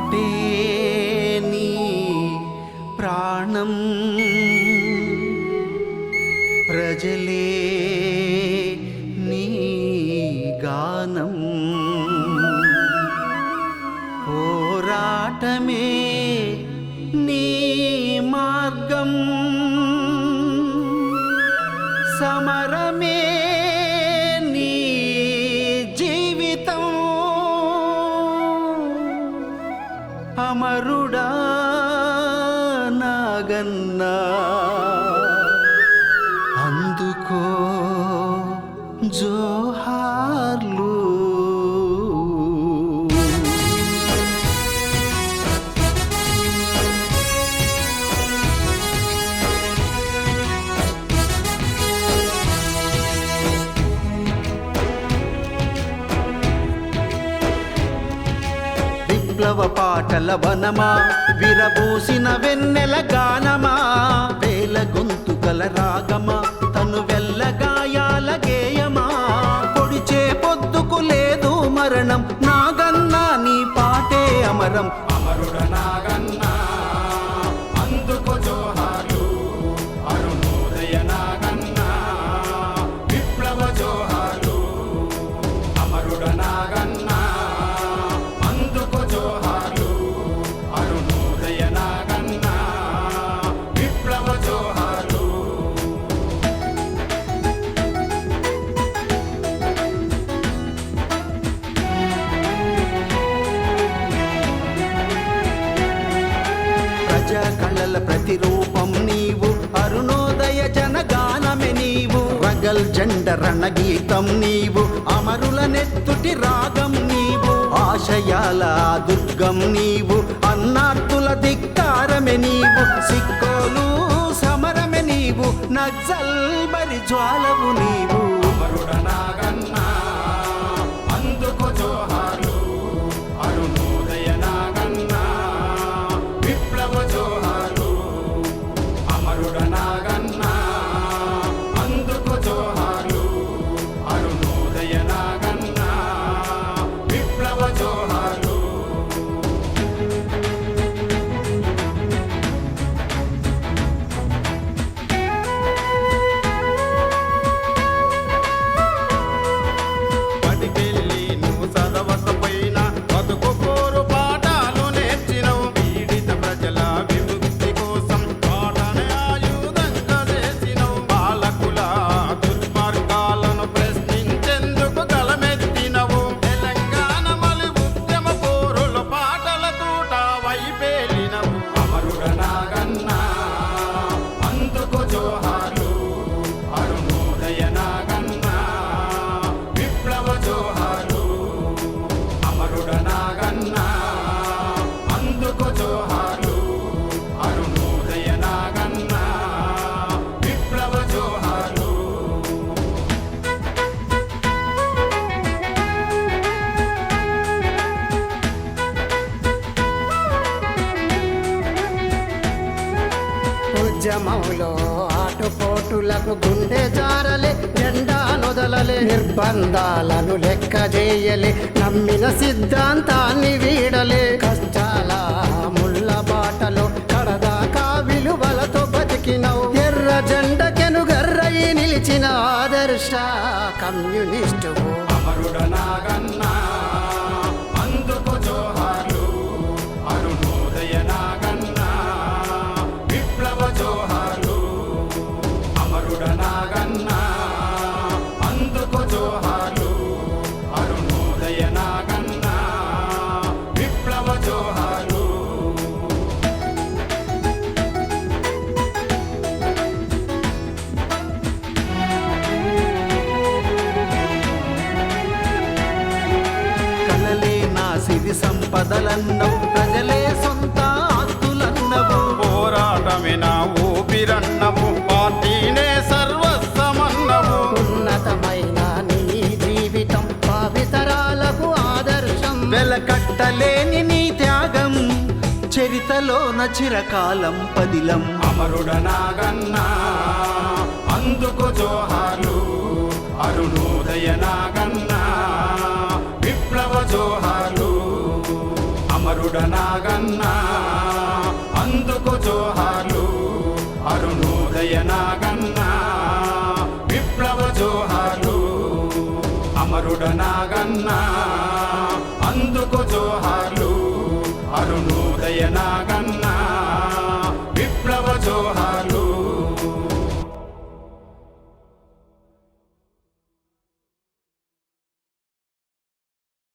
మాటే నీ ప్రాణం, ప్రజలే నీ గానం, పోరాటమే నీ మార్గం, సమరమే నీ జీవితం, అమరుడా నాగన్నా అందుకో జోహార్లు. విప్లవ పాటల వనమా, విరబూసిన వెన్నెల గానమా, వేల గొంతుకల రాగమా, తను వెళ్ళగాయాల గేయమా, పొడిచే పొద్దుకు లేదు మరణం, నాగన్నా నీ పాటే అమరం. అమరుడ నాగన్నా అందుకు జోహార్లు, అరుణోదయ నాగన్నా విప్లవ జోహార్లు. అమరుడ నాగన్నా అందుకు జోహార్లు, అరుణోదయ నాగన్నా విప్లవ జోహార్లు. ప్రజా కళల ప్రతిరూపం నీవు, అరుణోదయ జనగానమే నీవు, రగల్ జెండ రణగీతం నీవు, అమరుల నెత్తుటి రాగం నీవు, ఆశయాల దుర్గం నీవు, అన్నార్తుల ధిక్కారమే నీవు, సిక్కోలు సమరమే నీవు, నక్సల్ బరి జ్వాలవు నీవు. అమరుడ నాగన్నా అందుకు జోహార్లు, అరుణోదయ నాగన్నా విప్లవ జోహార్లు. అమరుడ నాగన్నా అందుకు జోహార్లు, అరుణోదయ నాగన్నా విప్లవ జోహార్లు. బడికెళ్ళి నువ్వు చదవకపోయినా బతుకు కోరు పాఠాలు నేర్చినవు, పీడిత ప్రజల విముక్తి కోసం పాటనే ఆయుధంగా చేసినవు, పాలకుల దుర్మార్గాలను ప్రశ్నించేందుకు గలమెత్తినవు, తెలంగాణ మలి ఉద్యమ పోరుల పాటల తూట వైపేలినవు. అమరుడ నాగన్నా అందుకు జోహార్లు, అరుణోదయ నాగన్నా విప్లవ జోహార్లు. అమరుడ నాగన్నా అందుకు జోహార్లు, అరుణోదయ నాగన్నా విప్లవ జోహార్లు. ఉద్యమంలో ఆటుపోటులకు గుండె జారలే, జెండా నొదలలే, నిర్బంధాలను లెక్క చేయలే, నమ్మిన సిద్ధాంతాన్ని వీడలే, కష్టాల ముళ్ళ బాటలో కడదాకా విలువలతో బతికినవు, ఎర్ర జెండకెనుగర్రయి నిలిచిన ఆదర్శ కమ్యూనిస్టువు. అమరుడ నాగన్నా అందుకు జోహార్లు, అరుణోదయ నాగన్నా విప్లవ జోహార్లు. అమరుడ నాగన్నా అందుకు జోహార్లు, అరుణోదయ నాగన్నా విప్లవ జోహార్లు. కలలే నా సిరి సంపదలన్నవు, ప్రజలే సొంత ఆస్తులన్నవు, పోరాటమే నా ఊపిరన్నవు, పార్టీనే సర్వస్వమన్నవు, ఉన్నతమైన నీ జీవితం భావితరాలకు ఆదర్శం, వెలకట్టలేని నీ త్యాగం చరితలోన చిరకాలం పదిలం. అమరుడ నాగన్నా అందుకు జోహార్లు, అరుణోదయ నాగన్నా విప్లవ జోహార్లు. అమరుడ అమరుడ నాగన్నా అందుకు జోహార్లు అరుణోదయ నాగన్నా విప్లవ జోహార్లు అమరుడ నాగన్నా అందుకు జోహార్లు అరుణోదయ నాగన్నా